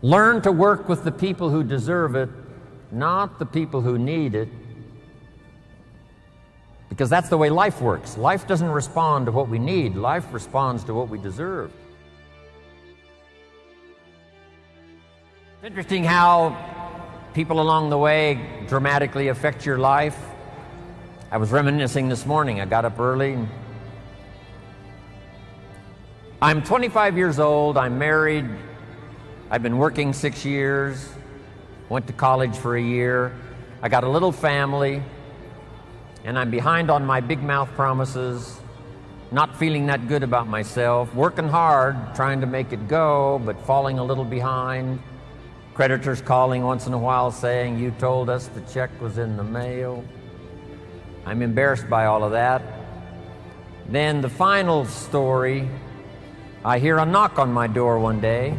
Learn to work with the people who deserve it, not the people who need it. Because that's the way life works. Life doesn't respond to what we need. Life responds to what we deserve. It's interesting how people along the way dramatically affect your life. I was reminiscing this morning. I got up early. I'm 25 years old. I'm married. I've been working 6 years. Went to college for a year. I got a little family. And I'm behind on my big mouth promises, not feeling that good about myself, working hard, trying to make it go, but falling a little behind. Creditors calling once in a while saying, "You told us the check was in the mail." I'm embarrassed by all of that. Then the final story, I hear a knock on my door one day,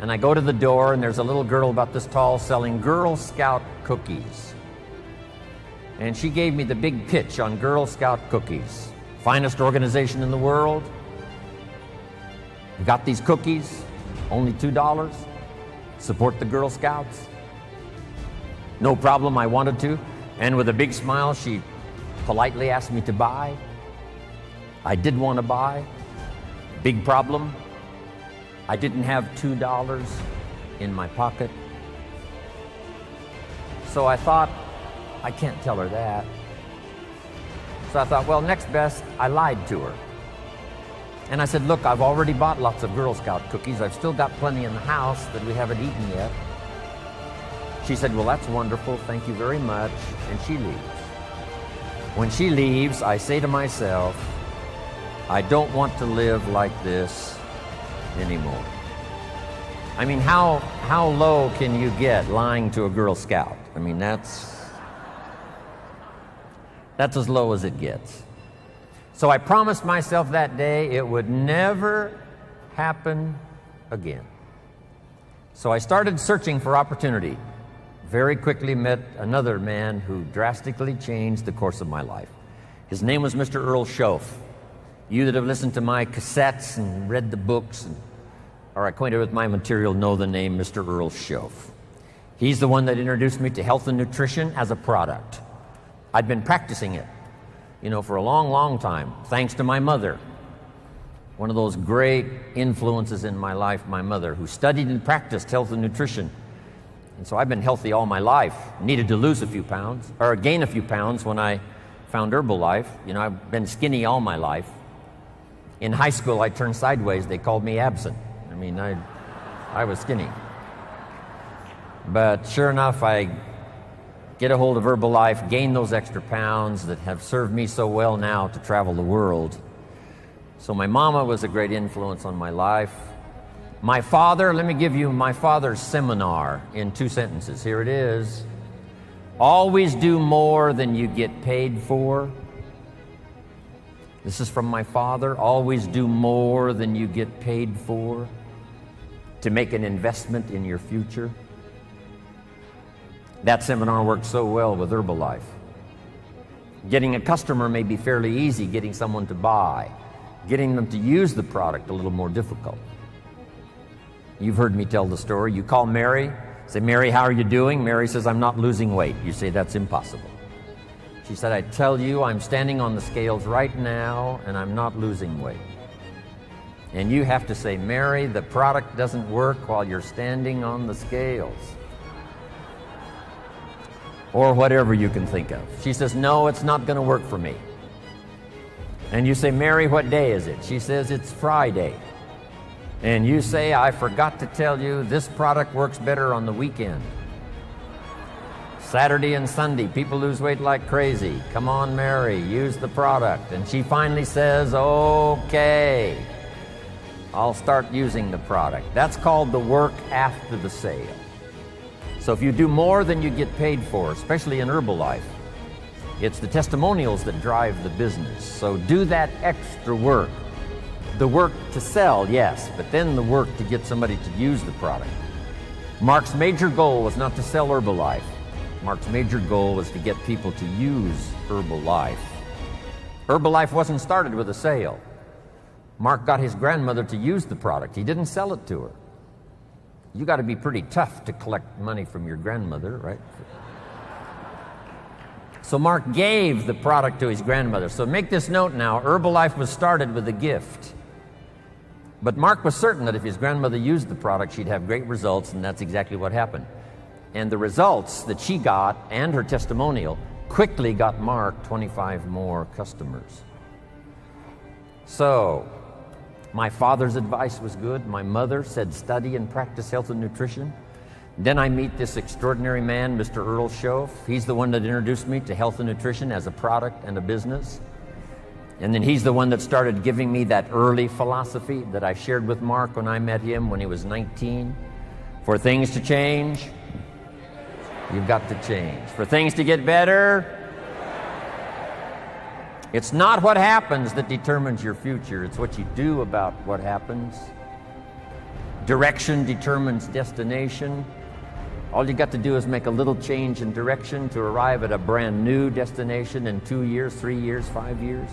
and I go to the door, and there's a little girl about this tall selling Girl Scout cookies. And she gave me the big pitch on Girl Scout cookies. Finest organization in the world. We got these cookies, only $2. Support the Girl Scouts. No problem, I wanted to. And with a big smile, she politely asked me to buy. I did want to buy. Big problem, I didn't have $2 in my pocket. So I thought, I can't tell her that. So I thought, well, next best, I lied to her. And I said, look, I've already bought lots of Girl Scout cookies. I've still got plenty in the house that we haven't eaten yet. She said, well, that's wonderful. Thank you very much. And she leaves. When she leaves, I say to myself, I don't want to live like this anymore. I mean, how low can you get lying to a Girl Scout? I mean, that's as low as it gets. So I promised myself that day it would never happen again. So I started searching for opportunity. Very quickly met another man who drastically changed the course of my life. His name was Mr. Earl Schoaf. You that have listened to my cassettes and read the books and are acquainted with my material know the name Mr. Earl Schoaf. He's the one that introduced me to health and nutrition as a product. I'd been practicing it, for a long, long time, thanks to my mother. One of those great influences in my life, my mother, who studied and practiced health and nutrition. And so I've been healthy all my life. Needed to lose a few pounds, or gain a few pounds when I found Herbalife. I've been skinny all my life. In high school, I turned sideways. They called me absent. I was skinny. But sure enough, I get a hold of Herbalife, gain those extra pounds that have served me so well now to travel the world. So my mama was a great influence on my life. My father, let me give you my father's seminar in 2 sentences. Here it is. Always do more than you get paid for. This is from my father. Always do more than you get paid for to make an investment in your future. That seminar worked so well with Herbalife. Getting a customer may be fairly easy, getting someone to buy. Getting them to use the product a little more difficult. You've heard me tell the story. You call Mary, say, Mary, how are you doing? Mary says, I'm not losing weight. You say, that's impossible. She said, I tell you, I'm standing on the scales right now and I'm not losing weight. And you have to say, Mary, the product doesn't work while you're standing on the scales. Or whatever you can think of. She says, no, it's not going to work for me. And you say, Mary, what day is it? She says, it's Friday. And you say, I forgot to tell you, this product works better on the weekend. Saturday and Sunday, people lose weight like crazy. Come on, Mary, use the product. And she finally says, okay, I'll start using the product. That's called the work after the sale. So if you do more than you get paid for, especially in Herbalife, it's the testimonials that drive the business. So do that extra work. The work to sell, yes, but then the work to get somebody to use the product. Mark's major goal was not to sell Herbalife. Mark's major goal was to get people to use Herbalife. Herbalife wasn't started with a sale. Mark got his grandmother to use the product. He didn't sell it to her. You got to be pretty tough to collect money from your grandmother, right? So Mark gave the product to his grandmother. So make this note now, Herbalife was started with a gift. But Mark was certain that if his grandmother used the product, she'd have great results, and that's exactly what happened. And the results that she got and her testimonial quickly got Mark 25 more customers. So, my father's advice was good. My mother said study and practice health and nutrition. Then I meet this extraordinary man, Mr. Earl Schoaf. He's the one that introduced me to health and nutrition as a product and a business. And then he's the one that started giving me that early philosophy that I shared with Mark when I met him when he was 19. For things to change, you've got to change. For things to get better, it's not what happens that determines your future. It's what you do about what happens. Direction determines destination. All you got to do is make a little change in direction to arrive at a brand new destination in 2 years, 3 years, 5 years.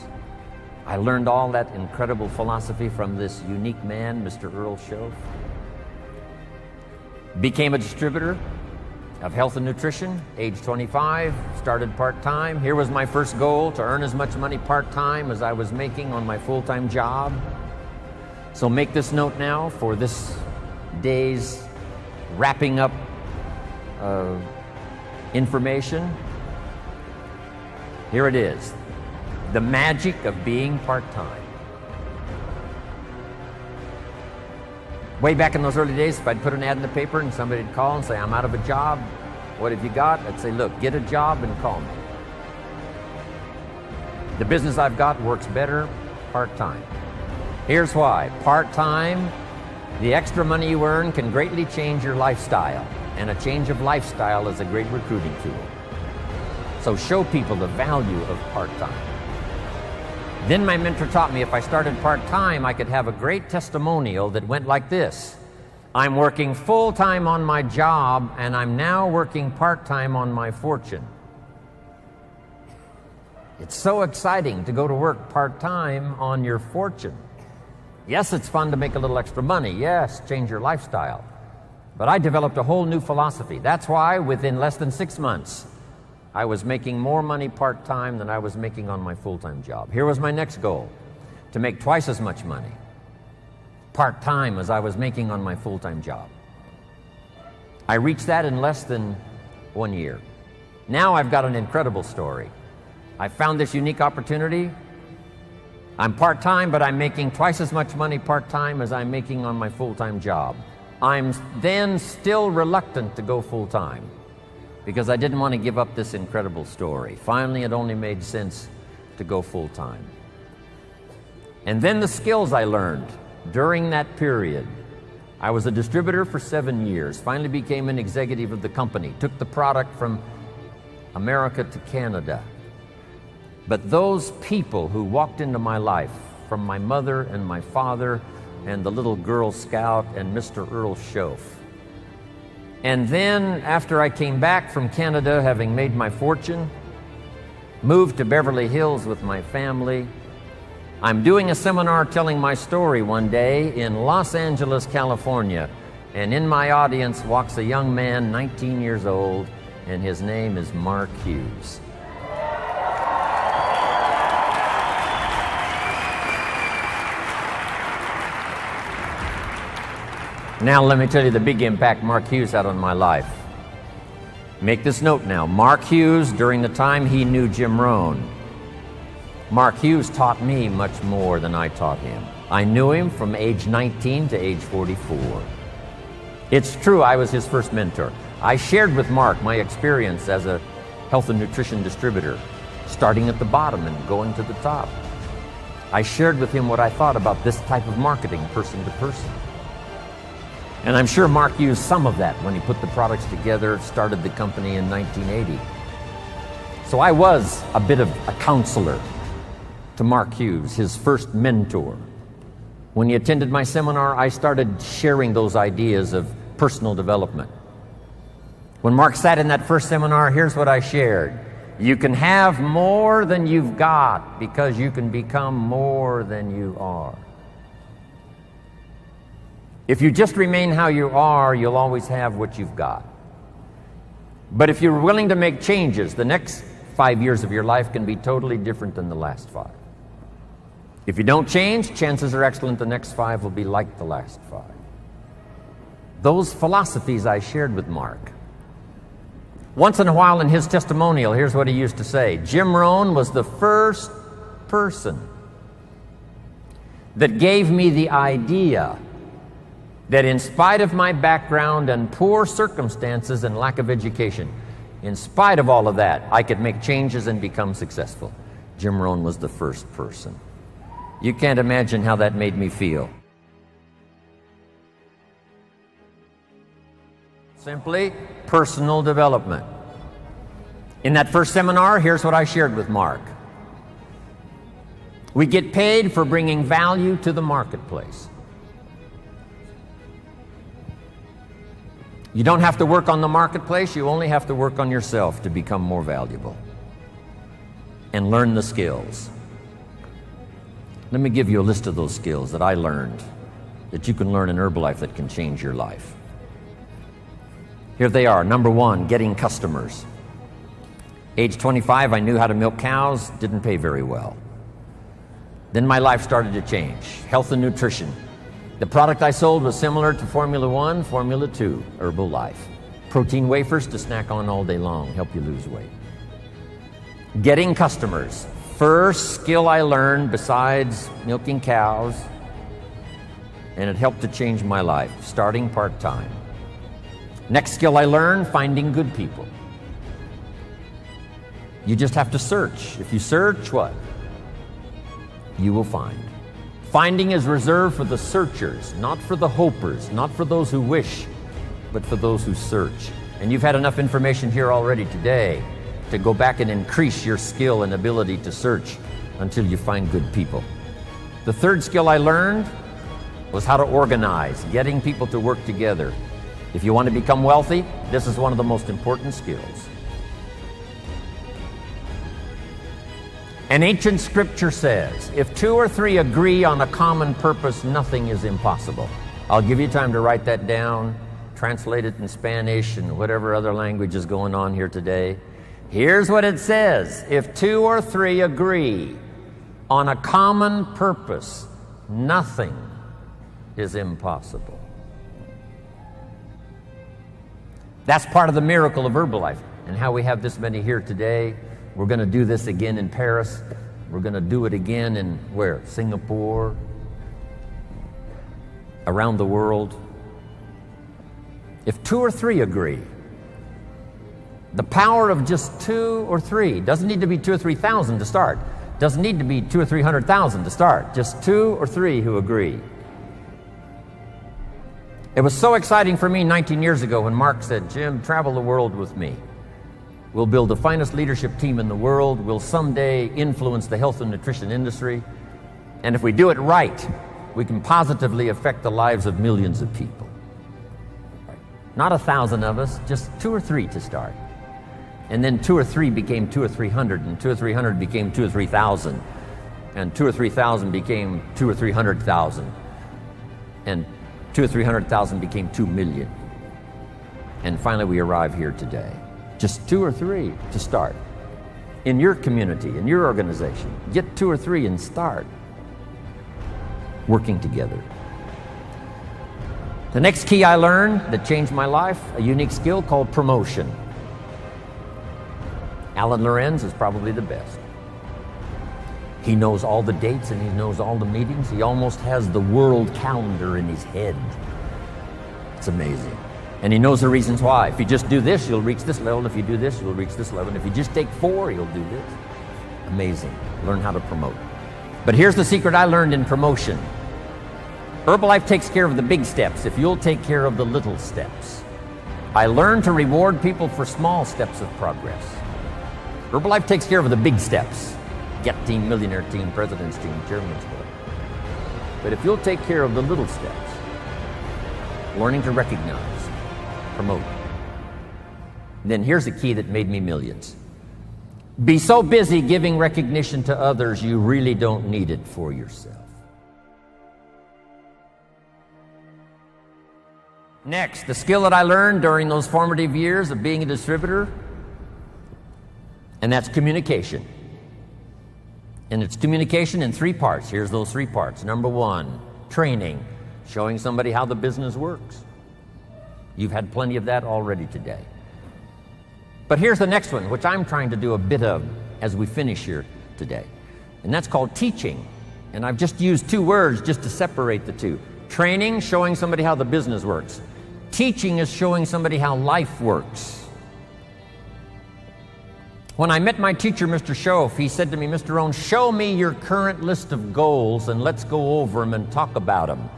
I learned all that incredible philosophy from this unique man, Mr. Earl Schoaf. Became a distributor of health and nutrition, age 25, started part-time. Here was my first goal, to earn as much money part-time as I was making on my full-time job. So make this note now for this day's wrapping up information. Here it is, the magic of being part-time. Way back in those early days, if I'd put an ad in the paper and somebody'd call and say, I'm out of a job, what have you got? I'd say, look, get a job and call me. The business I've got works better part-time. Here's why. Part-time, the extra money you earn can greatly change your lifestyle, and a change of lifestyle is a great recruiting tool. So show people the value of part-time. Then my mentor taught me if I started part-time, I could have a great testimonial that went like this. I'm working full-time on my job, and I'm now working part-time on my fortune. It's so exciting to go to work part-time on your fortune. Yes, it's fun to make a little extra money. Yes, change your lifestyle. But I developed a whole new philosophy. That's why within less than 6 months, I was making more money part-time than I was making on my full-time job. Here was my next goal, to make twice as much money part-time as I was making on my full-time job. I reached that in less than 1 year. Now I've got an incredible story. I found this unique opportunity. I'm part-time, but I'm making twice as much money part-time as I'm making on my full-time job. I'm then still reluctant to go full-time, because I didn't want to give up this incredible story. Finally, it only made sense to go full-time. And then the skills I learned during that period. I was a distributor for 7 years, finally became an executive of the company, took the product from America to Canada. But those people who walked into my life, from my mother and my father and the little Girl Scout and Mr. Earl Schoaf, and then, after I came back from Canada, having made my fortune, moved to Beverly Hills with my family, I'm doing a seminar telling my story one day in Los Angeles, California, and in my audience walks a young man, 19 years old, and his name is Mark Hughes. Now let me tell you the big impact Mark Hughes had on my life. Make this note now. Mark Hughes, during the time he knew Jim Rohn, Mark Hughes taught me much more than I taught him. I knew him from age 19 to age 44. It's true, I was his first mentor. I shared with Mark my experience as a health and nutrition distributor, starting at the bottom and going to the top. I shared with him what I thought about this type of marketing, person to person. And I'm sure Mark used some of that when he put the products together, started the company in 1980. So I was a bit of a counselor to Mark Hughes, his first mentor. When he attended my seminar, I started sharing those ideas of personal development. When Mark sat in that first seminar, here's what I shared. You can have more than you've got because you can become more than you are. If you just remain how you are, you'll always have what you've got. But if you're willing to make changes, the next 5 years of your life can be totally different than the last 5. If you don't change, chances are excellent the next 5 will be like the last 5. Those philosophies I shared with Mark. Once in a while in his testimonial, here's what he used to say. Jim Rohn was the first person that gave me the idea that in spite of my background and poor circumstances and lack of education, in spite of all of that, I could make changes and become successful. Jim Rohn was the first person. You can't imagine how that made me feel. Simply personal development. In that first seminar, here's what I shared with Mark. We get paid for bringing value to the marketplace. You don't have to work on the marketplace, you only have to work on yourself to become more valuable and learn the skills. Let me give you a list of those skills that I learned that you can learn in Herbalife that can change your life. Here they are. Number 1, getting customers. Age 25, I knew how to milk cows, didn't pay very well. Then my life started to change. Health and nutrition. The product I sold was similar to Formula 1, Formula 2, Herbalife. Protein wafers to snack on all day long, help you lose weight. Getting customers. First skill I learned besides milking cows, and it helped to change my life, starting part-time. Next skill I learned, finding good people. You just have to search. If you search, what? You will find. Finding is reserved for the searchers, not for the hopers, not for those who wish, but for those who search. And you've had enough information here already today to go back and increase your skill and ability to search until you find good people. The third skill I learned was how to organize, getting people to work together. If you want to become wealthy, this is one of the most important skills. An ancient scripture says, if 2 or 3 agree on a common purpose, nothing is impossible. I'll give you time to write that down, translate it in Spanish and whatever other language is going on here today. Here's what it says. If 2 or 3 agree on a common purpose, nothing is impossible. That's part of the miracle of Herbalife and how we have this many here today. We're going to do this again in Paris. We're going to do it again in where? Singapore, around the world. If 2 or 3 agree, the power of just 2 or 3, doesn't need to be 2 or 3,000 to start. Doesn't need to be 2 or 300,000 to start. Just 2 or 3 who agree. It was so exciting for me 19 years ago when Mark said, Jim, travel the world with me. We'll build the finest leadership team in the world. We'll someday influence the health and nutrition industry. And if we do it right, we can positively affect the lives of millions of people. Not 1,000 of us, just 2 or 3 to start. And then 2 or 3 became 2 or 300, and 2 or 300 became 2 or 3,000. And 2 or 3,000 became 2 or 300,000. And 2 or 300,000 became 2 million. And finally we arrive here today. Just 2 or 3 to start. In your community, in your organization, get 2 or 3 and start working together. The next key I learned that changed my life, a unique skill called promotion. Alan Lorenz is probably the best. He knows all the dates and he knows all the meetings. He almost has the world calendar in his head. It's amazing. And he knows the reasons why. If you just do this, you'll reach this level. If you do this, you'll reach this level. And if you just take 4, you'll do this. Amazing. Learn how to promote. But here's the secret I learned in promotion. Herbalife takes care of the big steps if you'll take care of the little steps. I learned to reward people for small steps of progress. Herbalife takes care of the big steps. Get team, millionaire team, president's team, chairman's club. But if you'll take care of the little steps, learning to recognize, promote, then here's the key that made me millions. Be so busy giving recognition to others, you really don't need it for yourself. Next, the skill that I learned during those formative years of being a distributor, and that's communication. And it's communication in 3 parts. Here's those 3 parts. Number 1, training, showing somebody how the business works. You've had plenty of that already today. But here's the next one, which I'm trying to do a bit of as we finish here today. And that's called teaching. And I've just used 2 words just to separate the 2. Training, showing somebody how the business works. Teaching is showing somebody how life works. When I met my teacher, Mr. Schoaf, he said to me, Mr. Rohn, show me your current list of goals and let's go over them and talk about them.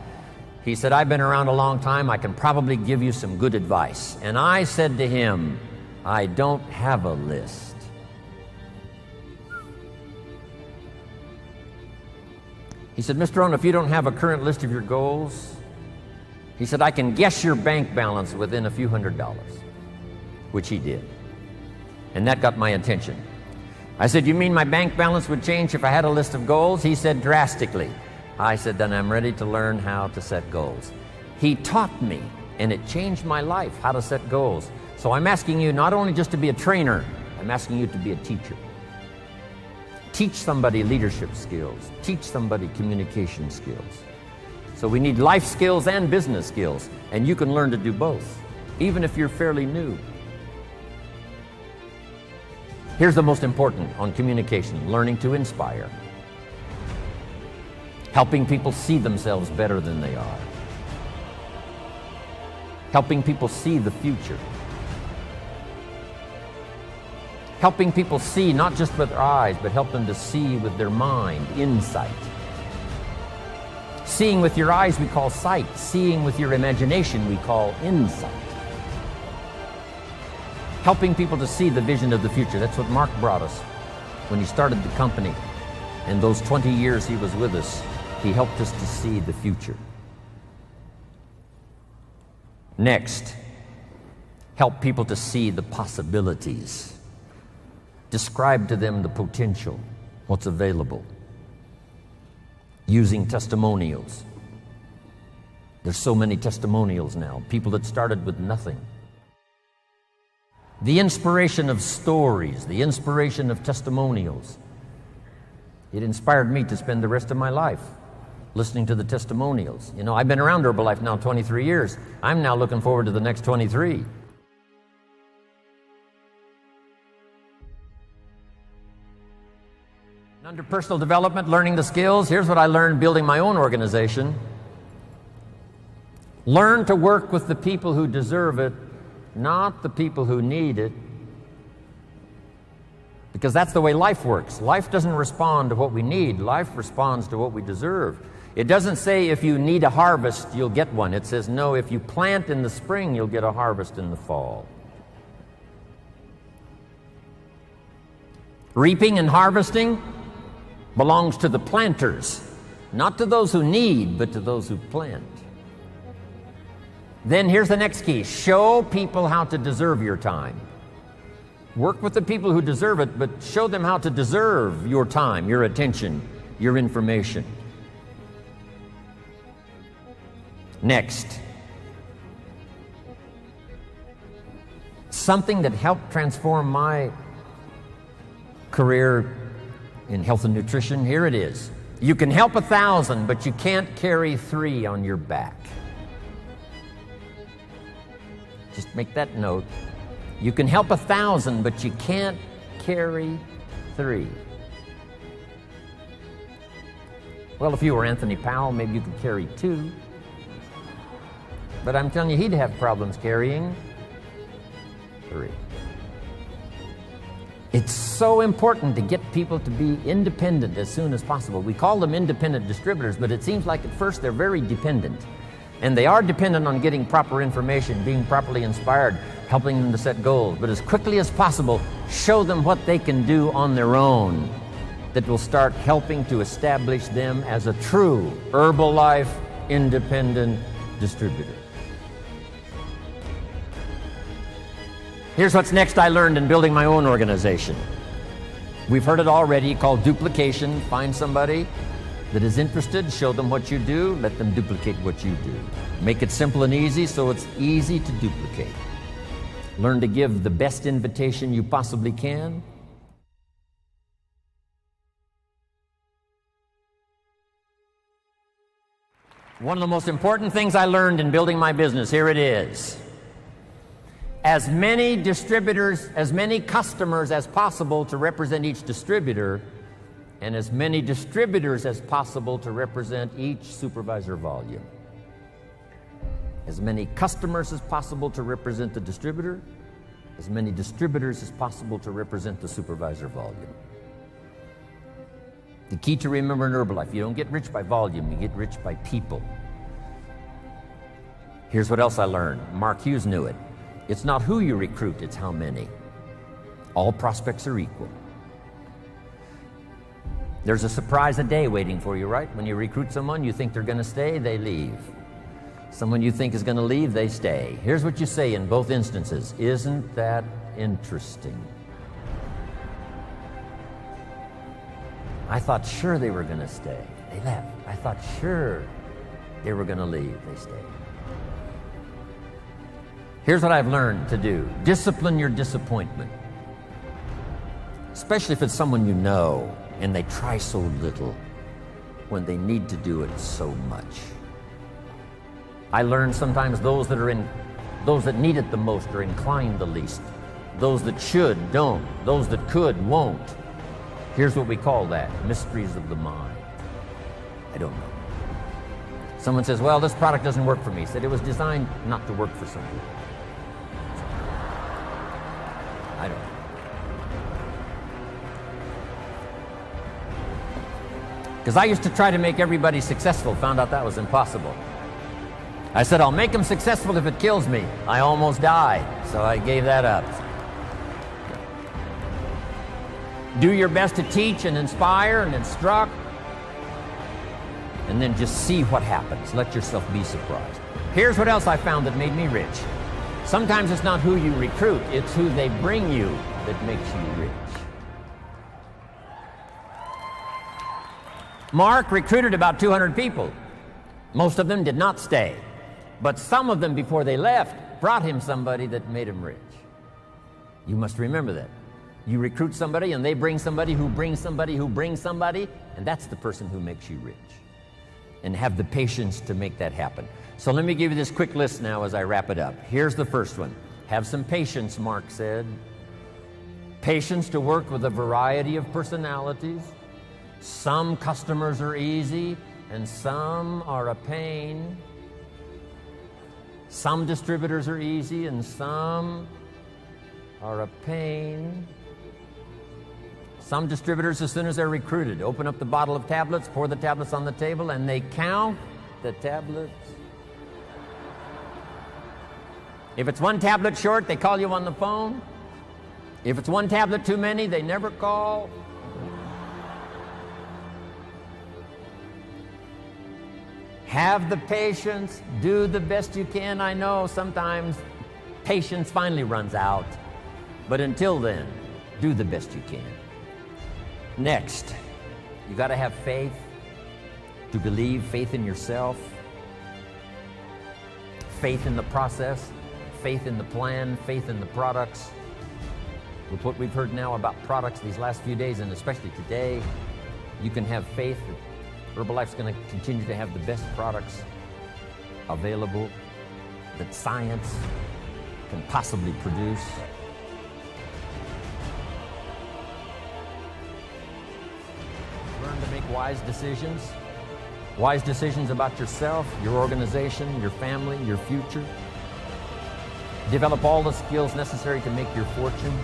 He said, I've been around a long time. I can probably give you some good advice. And I said to him, I don't have a list. He said, Mr. Rohn, if you don't have a current list of your goals, he said, I can guess your bank balance within a few $100s, which he did. And that got my attention. I said, you mean my bank balance would change if I had a list of goals? He said, drastically. I said, then I'm ready to learn how to set goals. He taught me, and it changed my life, how to set goals. So I'm asking you not only just to be a trainer, I'm asking you to be a teacher. Teach somebody leadership skills. Teach somebody communication skills. So we need life skills and business skills, and you can learn to do both, even if you're fairly new. Here's the most important on communication, learning to inspire. Helping people see themselves better than they are. Helping people see the future. Helping people see not just with their eyes, but help them to see with their mind, insight. Seeing with your eyes we call sight. Seeing with your imagination we call insight. Helping people to see the vision of the future. That's what Mark brought us when he started the company. And those 20 years he was with us, he helped us to see the future. Next, help people to see the possibilities. Describe to them the potential, what's available. Using testimonials. There's so many testimonials now, people that started with nothing. The inspiration of stories, the inspiration of testimonials. It inspired me to spend the rest of my life listening to the testimonials. You know, I've been around Herbalife now 23 years. I'm now looking forward to the next 23. Under personal development, learning the skills, here's what I learned building my own organization. Learn to work with the people who deserve it, not the people who need it. Because that's the way life works. Life doesn't respond to what we need. Life responds to what we deserve. It doesn't say if you need a harvest, you'll get one. It says, no, if you plant in the spring, you'll get a harvest in the fall. Reaping and harvesting belongs to the planters, not to those who need, but to those who plant. Then here's the next key. Show people how to deserve your time. Work with the people who deserve it, but show them how to deserve your time, your attention, your information. Next, something that helped transform my career in health and nutrition, here it is. You can help 1,000, but you can't carry 3 on your back. Just make that note. You can help 1,000, but you can't carry 3. Well, if you were Anthony Powell, maybe you could carry 2. But I'm telling you, he'd have problems carrying 3. It's so important to get people to be independent as soon as possible. We call them independent distributors, but it seems like at first they're very dependent. And they are dependent on getting proper information, being properly inspired, helping them to set goals. But as quickly as possible, show them what they can do on their own that will start helping to establish them as a true Herbalife independent distributor. Here's what's next I learned in building my own organization. We've heard it already, called duplication. Find somebody that is interested, show them what you do, let them duplicate what you do. Make it simple and easy so it's easy to duplicate. Learn to give the best invitation you possibly can. One of the most important things I learned in building my business, here it is. As many distributors, as many customers as possible to represent each distributor, and as many distributors as possible to represent each supervisor volume. As many customers as possible to represent the distributor, as many distributors as possible to represent the supervisor volume. The key to remember in Herbalife, you don't get rich by volume, you get rich by people. Here's what else I learned. Mark Hughes knew it. It's not who you recruit, it's how many. All prospects are equal. There's a surprise a day waiting for you, right? When you recruit someone, you think they're going to stay, they leave. Someone you think is going to leave, they stay. Here's what you say in both instances. Isn't that interesting? I thought sure they were going to stay. They left. I thought sure they were going to leave. They stayed. Here's what I've learned to do. Discipline your disappointment. Especially if it's someone you know and they try so little when they need to do it so much. I learned sometimes those that need it the most are inclined the least. Those that should, don't. Those that could, won't. Here's what we call that, mysteries of the mind. I don't know. Someone says, well, this product doesn't work for me. Said it was designed not to work for some people. I don't know. Because I used to try to make everybody successful, found out that was impossible. I said, I'll make them successful if it kills me. I almost died, so I gave that up. Do your best to teach and inspire and instruct, and then just see what happens. Let yourself be surprised. Here's what else I found that made me rich. Sometimes it's not who you recruit, it's who they bring you that makes you rich. Mark recruited about 200 people. Most of them did not stay. But some of them, before they left, brought him somebody that made him rich. You must remember that. You recruit somebody and they bring somebody who brings somebody who brings somebody, and that's the person who makes you rich. And have the patience to make that happen. So let me give you this quick list now as I wrap it up. Here's the first one. Have some patience, Mark said. Patience to work with a variety of personalities. Some customers are easy and some are a pain. Some distributors are easy and some are a pain. Some distributors, as soon as they're recruited, open up the bottle of tablets, pour the tablets on the table, and they count the tablets. If it's one tablet short, they call you on the phone. If it's one tablet too many, they never call. Have the patience, do the best you can. I know sometimes patience finally runs out, but until then, do the best you can. Next, you got to have faith to believe, faith in yourself, faith in the process, faith in the plan, faith in the products. With what we've heard now about products these last few days, and especially today, you can have faith that Herbalife's going to continue to have the best products available that science can possibly produce. Learn to make wise decisions about yourself, your organization, your family, your future. Develop all the skills necessary to make your fortune.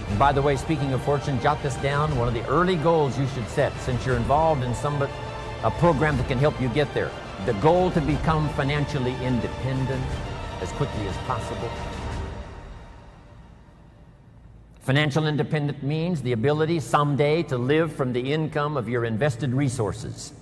And by the way, speaking of fortune, jot this down. One of the early goals you should set, since you're involved in a program that can help you get there. The goal to become financially independent as quickly as possible. Financial independence means the ability someday to live from the income of your invested resources.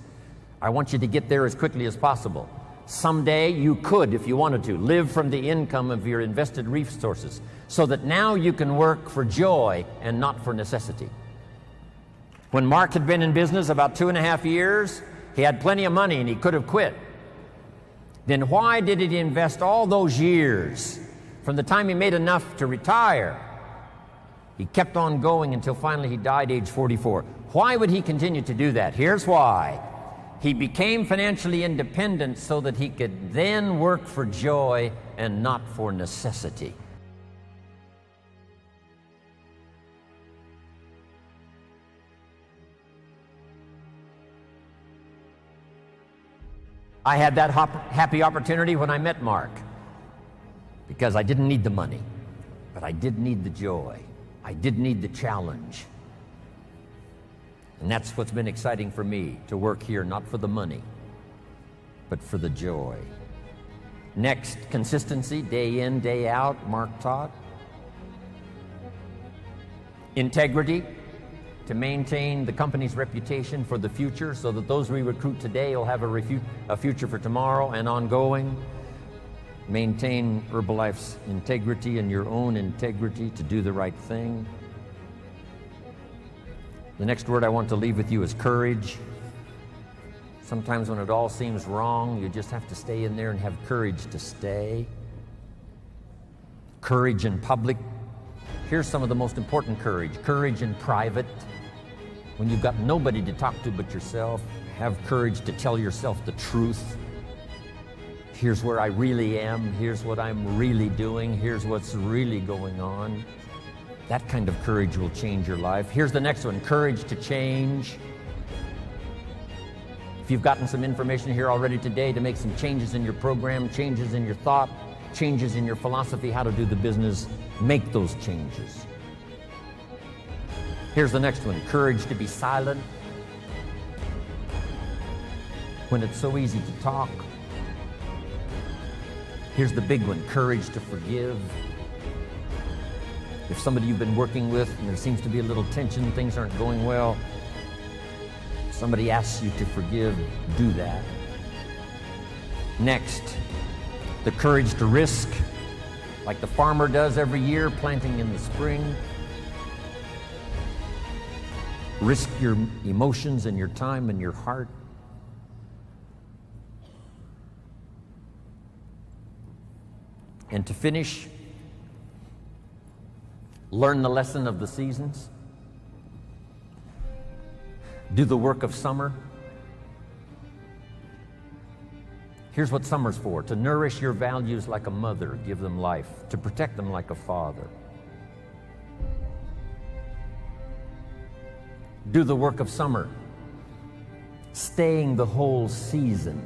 I want you to get there as quickly as possible. Someday you could, if you wanted to, live from the income of your invested resources so that now you can work for joy and not for necessity. When Mark had been in business about 2.5 years, he had plenty of money and he could have quit. Then why did he invest all those years from the time he made enough to retire? He kept on going until finally he died age 44. Why would he continue to do that? Here's why. He became financially independent so that he could then work for joy and not for necessity. I had that happy opportunity when I met Mark, because I didn't need the money, but I did need the joy. I did need the challenge. And that's what's been exciting for me, to work here not for the money, but for the joy. Next, consistency, day in, day out, Mark taught. Integrity, to maintain the company's reputation for the future so that those we recruit today will have a future for tomorrow and ongoing. Maintain Herbalife's integrity and your own integrity to do the right thing. The next word I want to leave with you is courage. Sometimes when it all seems wrong, you just have to stay in there and have courage to stay. Courage in public. Here's some of the most important courage. Courage in private. When you've got nobody to talk to but yourself, have courage to tell yourself the truth. Here's where I really am. Here's what I'm really doing. Here's what's really going on. That kind of courage will change your life. Here's the next one, courage to change. If you've gotten some information here already today to make some changes in your program, changes in your thought, changes in your philosophy, how to do the business, make those changes. Here's the next one, courage to be silent when it's so easy to talk. Here's the big one, courage to forgive. If somebody you've been working with and there seems to be a little tension, things aren't going well, somebody asks you to forgive, do that. Next, the courage to risk, like the farmer does every year, planting in the spring. Risk your emotions and your time and your heart. And to finish, learn the lesson of the seasons. Do the work of summer. Here's what summer's for: to nourish your values like a mother, give them life, to protect them like a father. Do the work of summer, staying the whole season,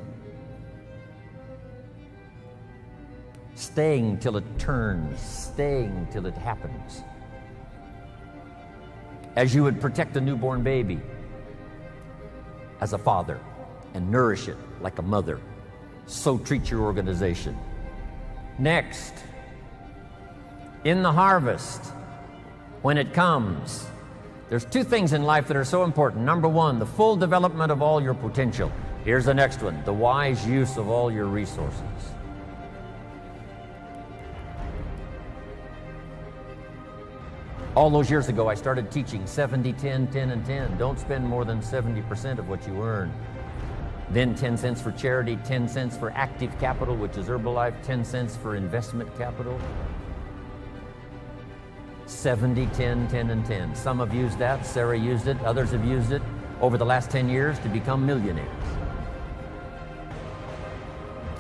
staying till it turns, staying till it happens. As you would protect a newborn baby as a father and nourish it like a mother, so treat your organization. Next, in the harvest, when it comes, there's two things in life that are so important. Number one, the full development of all your potential. Here's the next one, the wise use of all your resources. All those years ago, I started teaching 70, 10, 10, and 10. Don't spend more than 70% of what you earn. Then 10 cents for charity, 10 cents for active capital, which is Herbalife, 10 cents for investment capital. 70, 10, 10, and 10. Some have used that. Sarah used it. Others have used it over the last 10 years to become millionaires.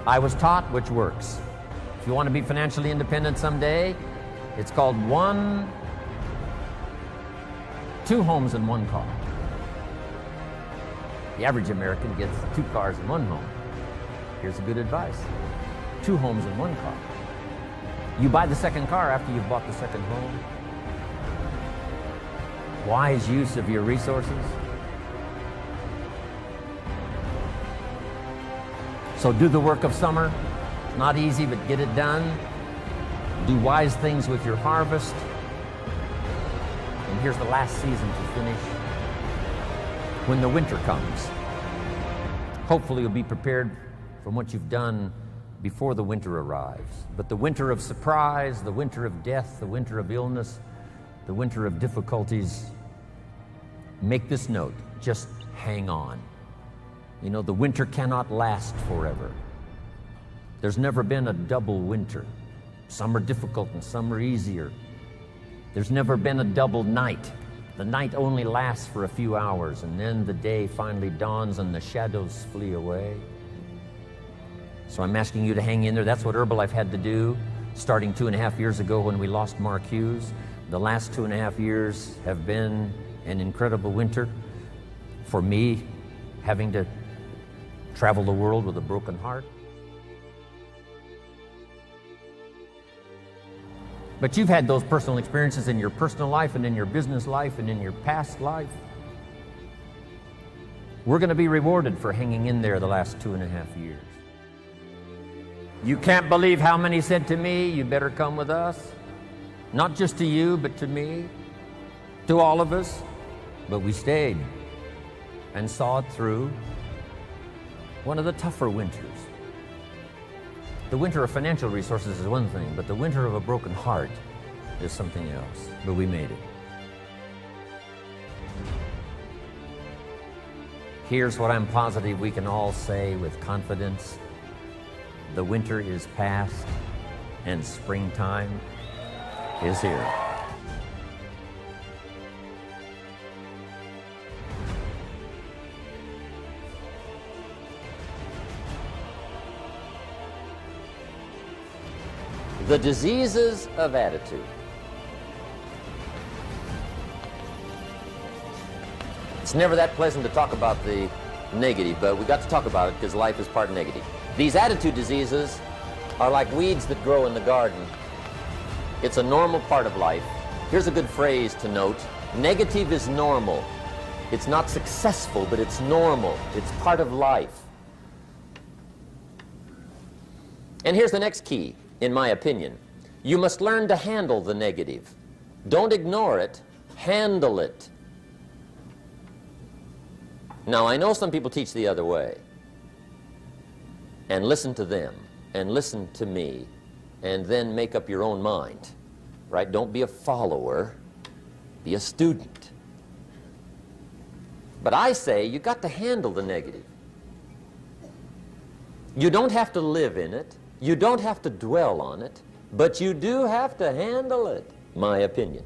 I was taught which works. If you want to be financially independent someday, it's called 2 homes and 1 car. The average American gets 2 cars and 1 home. Here's the good advice: 2 homes and 1 car. You buy the second car after you've bought the second home. Wise use of your resources. So do the work of summer. It's not easy, but get it done. Do wise things with your harvest. And here's the last season to finish. When the winter comes, hopefully you'll be prepared from what you've done before the winter arrives. But the winter of surprise, the winter of death, the winter of illness, the winter of difficulties, make this note, just hang on. You know, the winter cannot last forever. There's never been a double winter. Some are difficult and some are easier. There's never been a double night. The night only lasts for a few hours, and then the day finally dawns and the shadows flee away. So I'm asking you to hang in there. That's what Herbalife had to do starting 2.5 years ago when we lost Mark Hughes. The last 2.5 years have been an incredible winter for me, having to travel the world with a broken heart. But you've had those personal experiences in your personal life and in your business life and in your past life. We're going to be rewarded for hanging in there the last 2.5 years. You can't believe how many said to me, you better come with us. Not just to you, but to me, to all of us. But we stayed and saw it through one of the tougher winters. The winter of financial resources is one thing, but the winter of a broken heart is something else. But we made it. Here's what I'm positive we can all say with confidence. The winter is past and springtime is here. The diseases of attitude. It's never that pleasant to talk about the negative, but we got to talk about it because life is part negative. These attitude diseases are like weeds that grow in the garden. It's a normal part of life. Here's a good phrase to note. Negative is normal. It's not successful, but it's normal. It's part of life. And here's the next key. In my opinion, you must learn to handle the negative. Don't ignore it, handle it. Now, I know some people teach the other way. And listen to them, and listen to me, and then make up your own mind, right? Don't be a follower, be a student. But I say you got to handle the negative. You don't have to live in it. You don't have to dwell on it, but you do have to handle it, my opinion.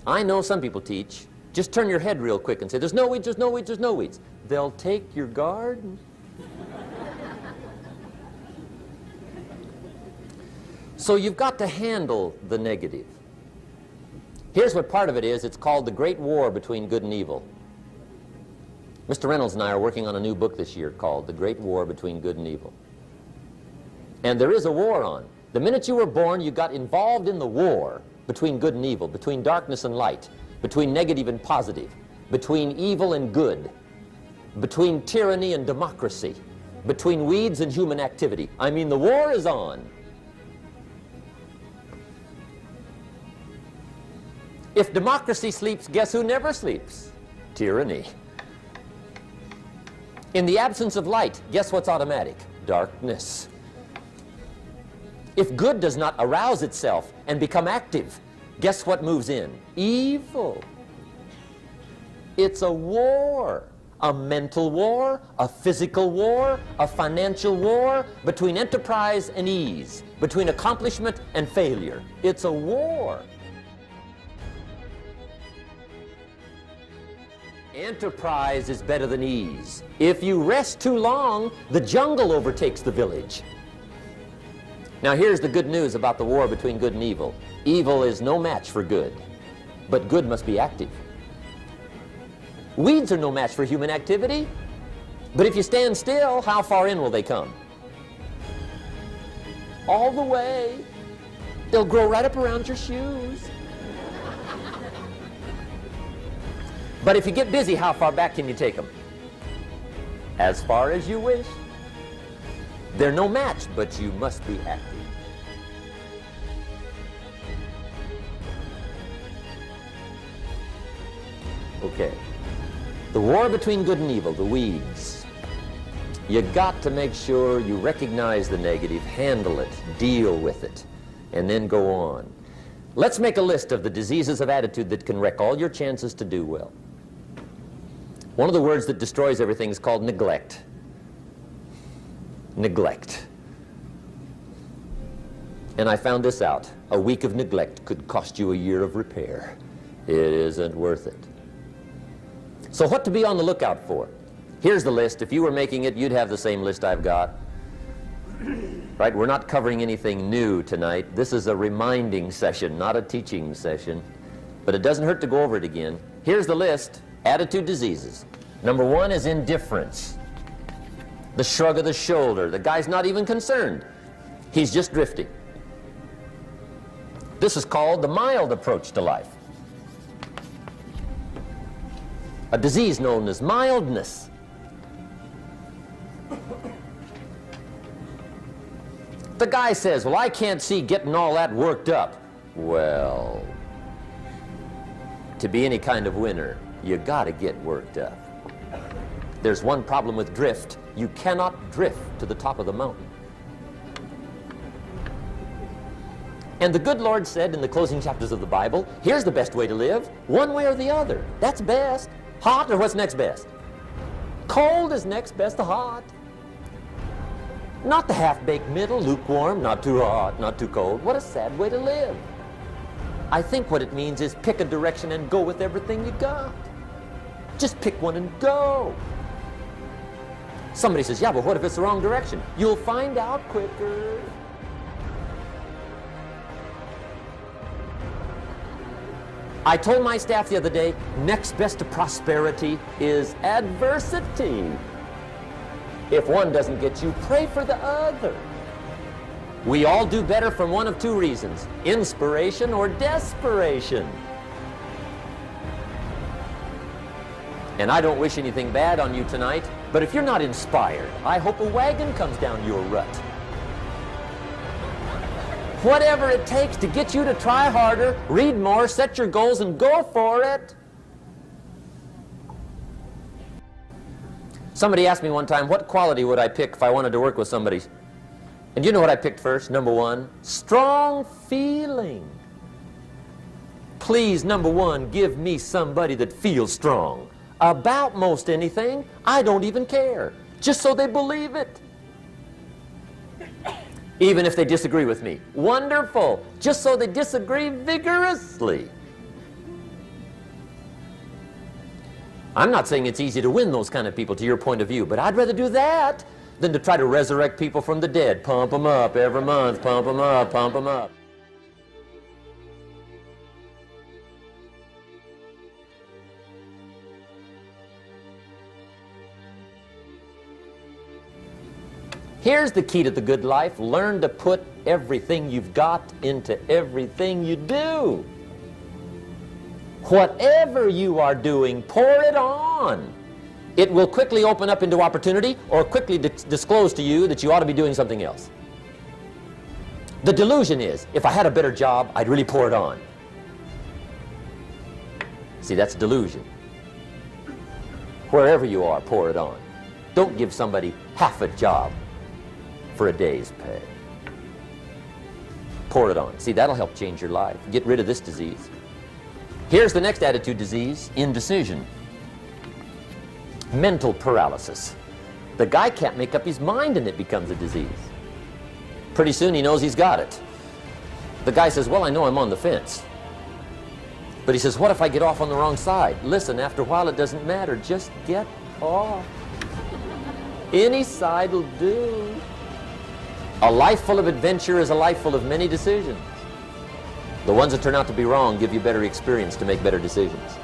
I know some people teach, just turn your head real quick and say, there's no weeds, there's no weeds, there's no weeds. They'll take your garden. So you've got to handle the negative. Here's what part of it is. It's called the Great War Between Good and Evil. Mr. Reynolds and I are working on a new book this year called The Great War Between Good and Evil. And there is a war on. The minute you were born, you got involved in the war between good and evil, between darkness and light, between negative and positive, between evil and good, between tyranny and democracy, between weeds and human activity. I mean, the war is on. If democracy sleeps, guess who never sleeps? Tyranny. In the absence of light, guess what's automatic? Darkness. If good does not arouse itself and become active, guess what moves in? Evil. It's a war. A mental war, a physical war, a financial war, between enterprise and ease, between accomplishment and failure. It's a war. Enterprise is better than ease. If you rest too long, the jungle overtakes the village. Now here's the good news about the war between good and evil. Evil is no match for good, but good must be active. Weeds are no match for human activity, but if you stand still, how far in will they come? All the way. They'll grow right up around your shoes. But if you get busy, how far back can you take them? As far as you wish. They're no match, but you must be active. Okay. The war between good and evil, the weeds. You got to make sure you recognize the negative, handle it, deal with it, and then go on. Let's make a list of the diseases of attitude that can wreck all your chances to do well. One of the words that destroys everything is called neglect. Neglect. And I found this out. A week of neglect could cost you a year of repair. It isn't worth it. So what to be on the lookout for? Here's the list. If you were making it, you'd have the same list I've got. Right? We're not covering anything new tonight. This is a reminding session, not a teaching session. But it doesn't hurt to go over it again. Here's the list. Attitude diseases. Number one is indifference. The shrug of the shoulder. The guy's not even concerned. He's just drifting. This is called the mild approach to life. A disease known as mildness. The guy says, well, I can't see getting all that worked up. Well, to be any kind of winner, you gotta get worked up. There's one problem with drift. You cannot drift to the top of the mountain. And the good Lord said in the closing chapters of the Bible, here's the best way to live, one way or the other. That's best. Hot or what's next best? Cold is next best to hot. Not the half-baked middle, lukewarm, not too hot, not too cold. What a sad way to live. I think what it means is pick a direction and go with everything you got. Just pick one and go. Somebody says, yeah, but what if it's the wrong direction? You'll find out quicker. I told my staff the other day, next best to prosperity is adversity. If one doesn't get you, pray for the other. We all do better from one of two reasons, inspiration or desperation. And I don't wish anything bad on you tonight, but if you're not inspired, I hope a wagon comes down your rut. Whatever it takes to get you to try harder, read more, set your goals, and go for it. Somebody asked me one time, what quality would I pick if I wanted to work with somebody? And you know what I picked first? Number one, strong feeling. Please, number one, give me somebody that feels strong. About most anything, I don't even care. Just so they believe it. Even if they disagree with me. Wonderful. Just so they disagree vigorously. I'm not saying it's easy to win those kind of people to your point of view, but I'd rather do that than to try to resurrect people from the dead. Pump them up every month, pump them up, pump them up. Here's the key to the good life. Learn to put everything you've got into everything you do. Whatever you are doing, pour it on. It will quickly open up into opportunity or quickly disclose to you that you ought to be doing something else. The delusion is, if I had a better job, I'd really pour it on. See, that's delusion. Wherever you are, pour it on. Don't give somebody half a job for a day's pay. Pour it on. See, that'll help change your life. Get rid of this disease. Here's the next attitude disease, indecision. Mental paralysis. The guy can't make up his mind and it becomes a disease. Pretty soon he knows he's got it. The guy says, well, I know I'm on the fence. But he says, what if I get off on the wrong side? Listen, after a while it doesn't matter. Just get off. Any side will do. A life full of adventure is a life full of many decisions. The ones that turn out to be wrong give you better experience to make better decisions.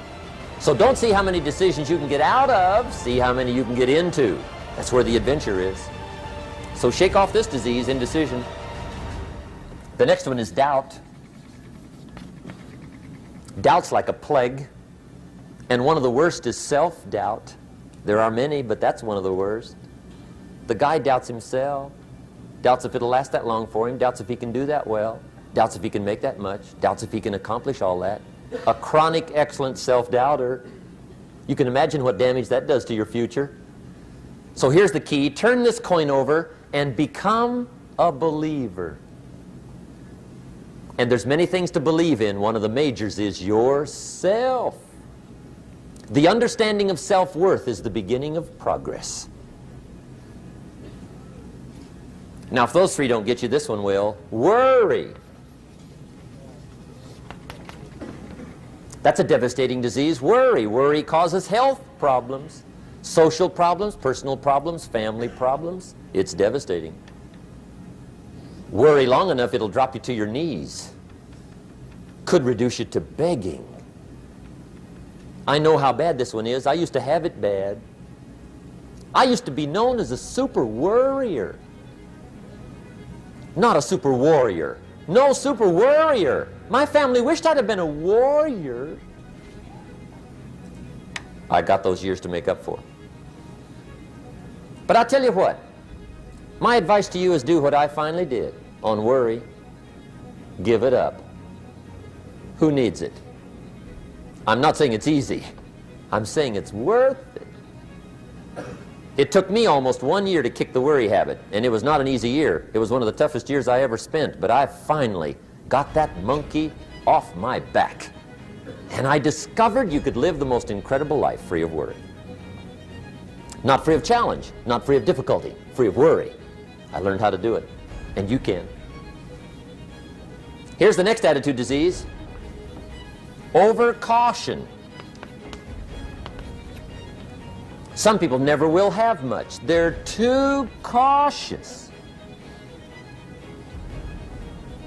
So don't see how many decisions you can get out of, see how many you can get into. That's where the adventure is. So shake off this disease, indecision. The next one is doubt. Doubt's like a plague. And one of the worst is self-doubt. There are many, but that's one of the worst. The guy doubts himself. Doubts if it'll last that long for him. Doubts if he can do that well. Doubts if he can make that much. Doubts if he can accomplish all that. A chronic, excellent self-doubter. You can imagine what damage that does to your future. So here's the key. Turn this coin over and become a believer. And there's many things to believe in. One of the majors is yourself. The understanding of self-worth is the beginning of progress. Now, if those three don't get you, this one will. Worry. That's a devastating disease. Worry. Worry causes health problems, social problems, personal problems, family problems. It's devastating. Worry long enough, it'll drop you to your knees. Could reduce you to begging. I know how bad this one is. I used to have it bad. I used to be known as a super worrier. Not a super warrior. No, super worrier. My family wished I'd have been a warrior. I got those years to make up for. But I'll tell you what. My advice to you is do what I finally did on worry. Give it up. Who needs it? I'm not saying it's easy. I'm saying it's worth it. It took me almost 1 year to kick the worry habit, and it was not an easy year. It was one of the toughest years I ever spent, but I finally got that monkey off my back. And I discovered you could live the most incredible life free of worry. Not free of challenge, not free of difficulty, free of worry. I learned how to do it, and you can. Here's the next attitude disease. Overcaution. Some people never will have much. They're too cautious.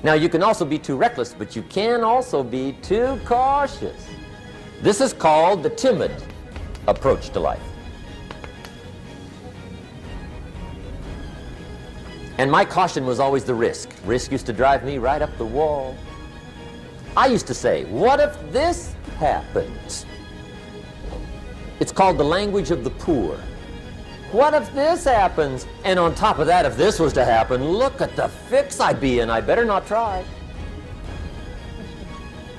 Now, you can also be too reckless, but you can also be too cautious. This is called the timid approach to life. And my caution was always the risk. Risk used to drive me right up the wall. I used to say, what if this happens? It's called the language of the poor. What if this happens? And on top of that, if this was to happen, look at the fix I'd be in. I better not try.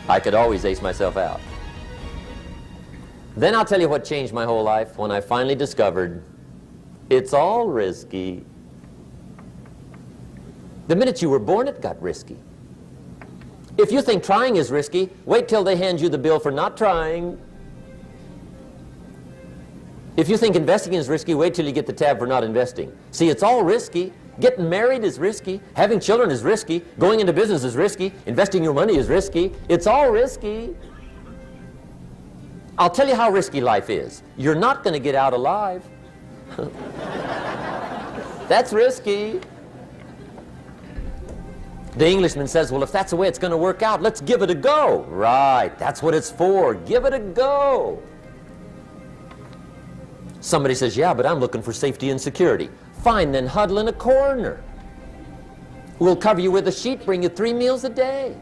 I could always ace myself out. Then I'll tell you what changed my whole life when I finally discovered it's all risky. The minute you were born, it got risky. If you think trying is risky, wait till they hand you the bill for not trying. If you think investing is risky, wait till you get the tab for not investing. See, it's all risky. Getting married is risky. Having children is risky. Going into business is risky. Investing your money is risky. It's all risky. I'll tell you how risky life is. You're not going to get out alive. That's risky. The Englishman says, well, if that's the way it's going to work out, let's give it a go. Right, that's what it's for. Give it a go. Somebody says, yeah, but I'm looking for safety and security. Fine, then huddle in a corner. We'll cover you with a sheet, bring you 3 meals a day.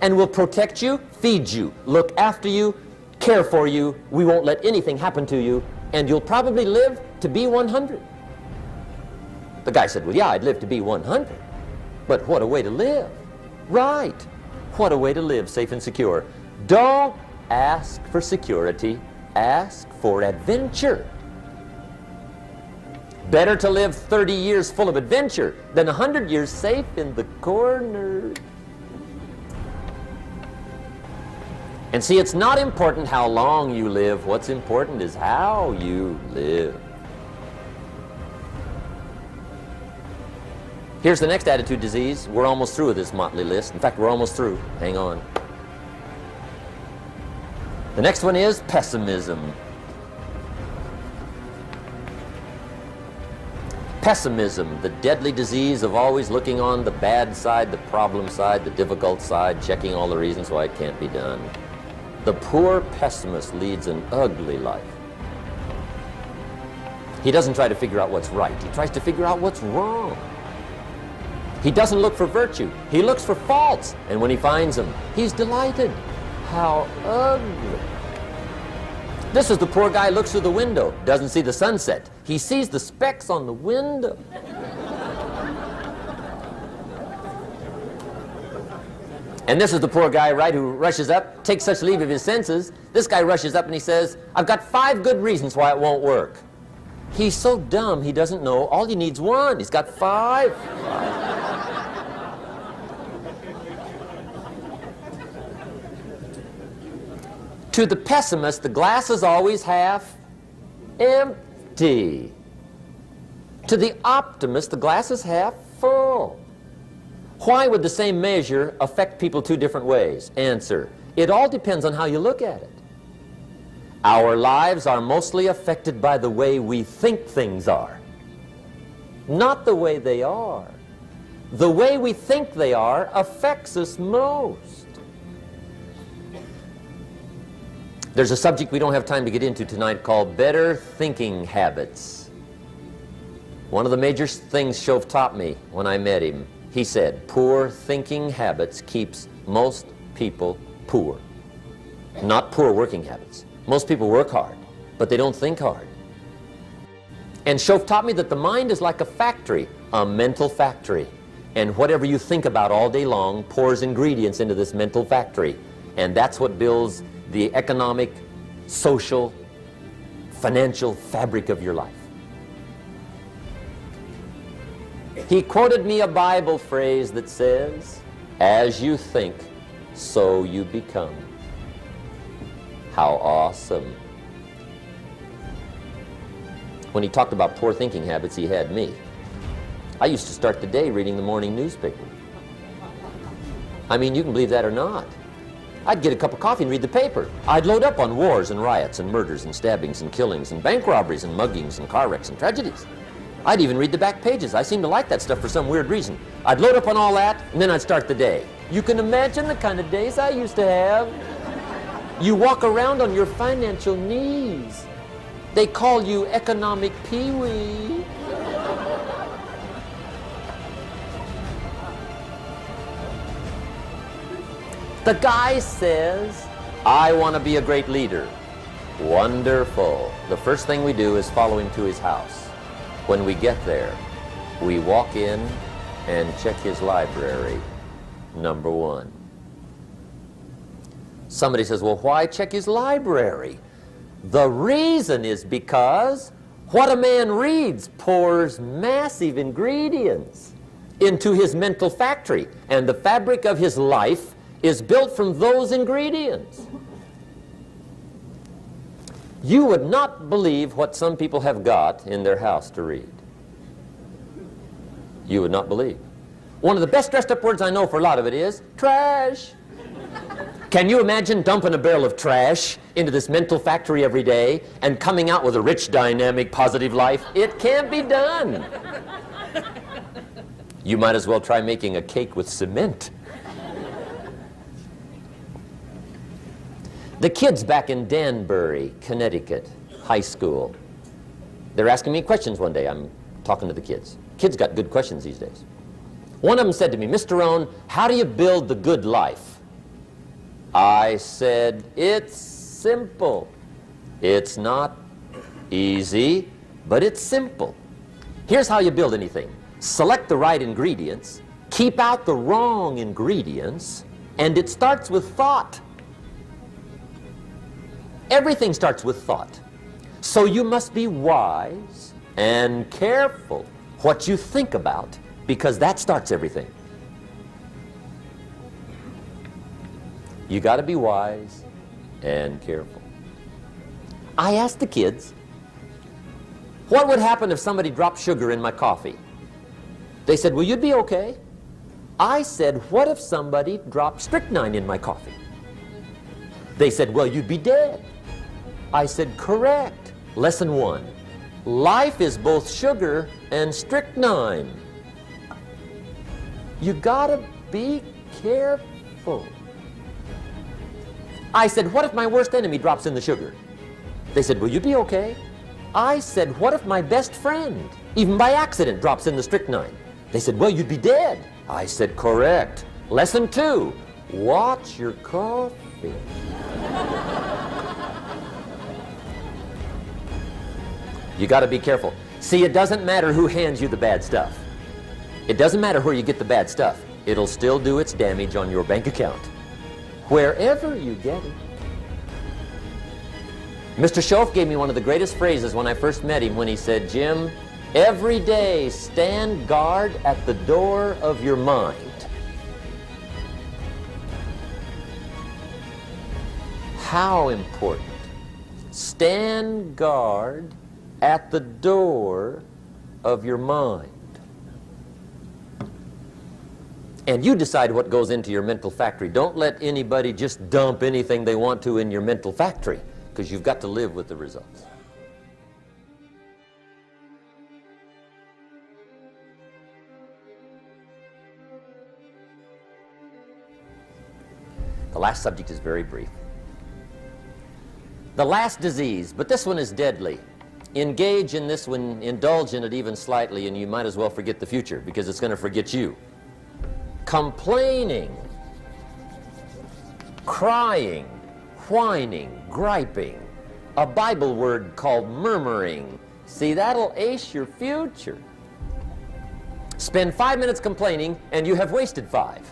And we'll protect you, feed you, look after you, care for you. We won't let anything happen to you, and you'll probably live to be 100. The guy said, well, yeah, I'd live to be 100. But what a way to live. Right. What a way to live, safe and secure. Don't ask for security. Ask for adventure. Better to live 30 years full of adventure than 100 years safe in the corner. And see, it's not important how long you live. What's important is how you live. Here's the next attitude disease. We're almost through with this motley list. In fact, we're almost through. Hang on. The next one is pessimism. Pessimism, the deadly disease of always looking on the bad side, the problem side, the difficult side, checking all the reasons why it can't be done. The poor pessimist leads an ugly life. He doesn't try to figure out what's right. He tries to figure out what's wrong. He doesn't look for virtue. He looks for faults. And when he finds them, he's delighted. How ugly. This is the poor guy who looks through the window, doesn't see the sunset. He sees the specks on the window. And this is the poor guy, right, who rushes up, takes such leave of his senses. This guy rushes up and he says, I've got 5 good reasons why it won't work. He's so dumb he doesn't know all he needs 1. He's got 5. To the pessimist, the glass is always half empty. To the optimist, the glass is half full. Why would the same measure affect people two different ways? Answer: it all depends on how you look at it. Our lives are mostly affected by the way we think things are, not the way they are. The way we think they are affects us most. There's a subject we don't have time to get into tonight called better thinking habits. One of the major things Shoaff taught me when I met him, he said, poor thinking habits keeps most people poor. Not poor working habits. Most people work hard, but they don't think hard. And Shoaff taught me that the mind is like a factory, a mental factory. And whatever you think about all day long pours ingredients into this mental factory. And that's what builds the economic, social, financial fabric of your life. He quoted me a Bible phrase that says, as you think, so you become. How awesome. When he talked about poor thinking habits, he had me. I used to start the day reading the morning newspaper. I mean, you can believe that or not. I'd get a cup of coffee and read the paper. I'd load up on wars and riots and murders and stabbings and killings and bank robberies and muggings and car wrecks and tragedies. I'd even read the back pages. I seem to like that stuff for some weird reason. I'd load up on all that, and then I'd start the day. You can imagine the kind of days I used to have. You walk around on your financial knees. They call you economic peewee. The guy says, I want to be a great leader. Wonderful. The first thing we do is follow him to his house. When we get there, we walk in and check his library, number one. Somebody says, well, why check his library? The reason is because what a man reads pours massive ingredients into his mental factory, and the fabric of his life is built from those ingredients. You would not believe what some people have got in their house to read. You would not believe. One of the best dressed up words I know for a lot of it is trash. Can you imagine dumping a barrel of trash into this mental factory every day and coming out with a rich, dynamic, positive life? It can't be done. You might as well try making a cake with cement. The kids back in Danbury, Connecticut, high school, they're asking me questions one day. I'm talking to the kids. Kids got good questions these days. One of them said to me, Mr. Rohn, how do you build the good life? I said, it's simple. It's not easy, but it's simple. Here's how you build anything. Select the right ingredients, keep out the wrong ingredients, and it starts with thought. Everything starts with thought. So you must be wise and careful what you think about, because that starts everything. You got to be wise and careful. I asked the kids, what would happen if somebody dropped sugar in my coffee? They said, well, you'd be okay. I said, what if somebody dropped strychnine in my coffee? They said, well, you'd be dead. I said, correct. Lesson one. Life is both sugar and strychnine. You gotta be careful. I said, what if my worst enemy drops in the sugar? They said, will you be okay? I said, what if my best friend, even by accident, drops in the strychnine? They said, well, you'd be dead. I said, correct. Lesson two. Watch your coffee. You got to be careful. See, it doesn't matter who hands you the bad stuff. It doesn't matter where you get the bad stuff. It'll still do its damage on your bank account, wherever you get it. Mr. Shoaff gave me one of the greatest phrases when I first met him, when he said, Jim, every day stand guard at the door of your mind. How important. Stand guard at the door of your mind. And you decide what goes into your mental factory. Don't let anybody just dump anything they want to in your mental factory, because you've got to live with the results. The last subject is very brief. The last disease, but this one is deadly. Engage in this one, indulge in it even slightly, and you might as well forget the future, because it's going to forget you. Complaining, crying, whining, griping, a Bible word called murmuring. See, that'll ace your future. Spend 5 minutes complaining, and you have wasted 5.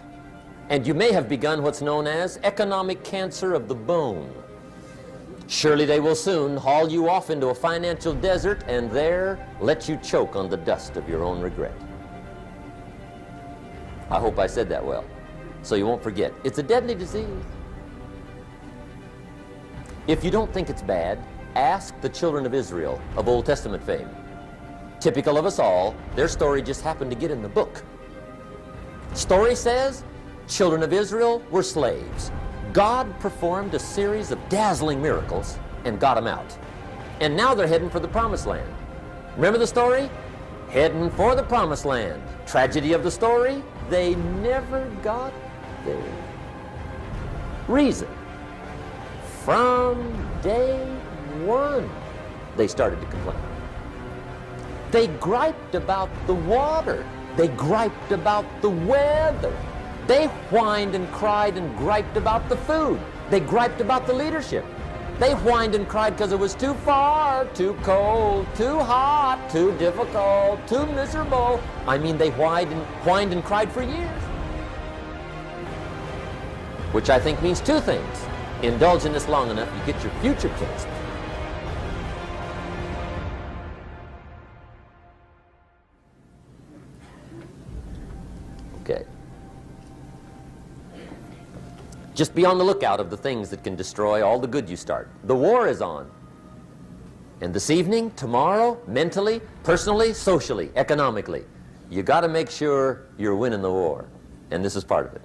And you may have begun what's known as economic cancer of the bone. Surely they will soon haul you off into a financial desert and there let you choke on the dust of your own regret. I hope I said that well, so you won't forget. It's a deadly disease. If you don't think it's bad, ask the children of Israel of Old Testament fame. Typical of us all, their story just happened to get in the book. Story says, children of Israel were slaves. God performed a series of dazzling miracles and got them out. And now they're heading for the Promised Land. Remember the story? Heading for the Promised Land. Tragedy of the story, they never got there. Reason. From day one, they started to complain. They griped about the water. They griped about the weather. They whined and cried and griped about the food. They griped about the leadership. They whined and cried because it was too far, too cold, too hot, too difficult, too miserable. I mean, they whined and cried for years. Which I think means 2 things. Indulge in this long enough, you get your future kissed. Okay. Just be on the lookout of the things that can destroy all the good you start. The war is on. And this evening, tomorrow, mentally, personally, socially, economically, you got to make sure you're winning the war. And this is part of it.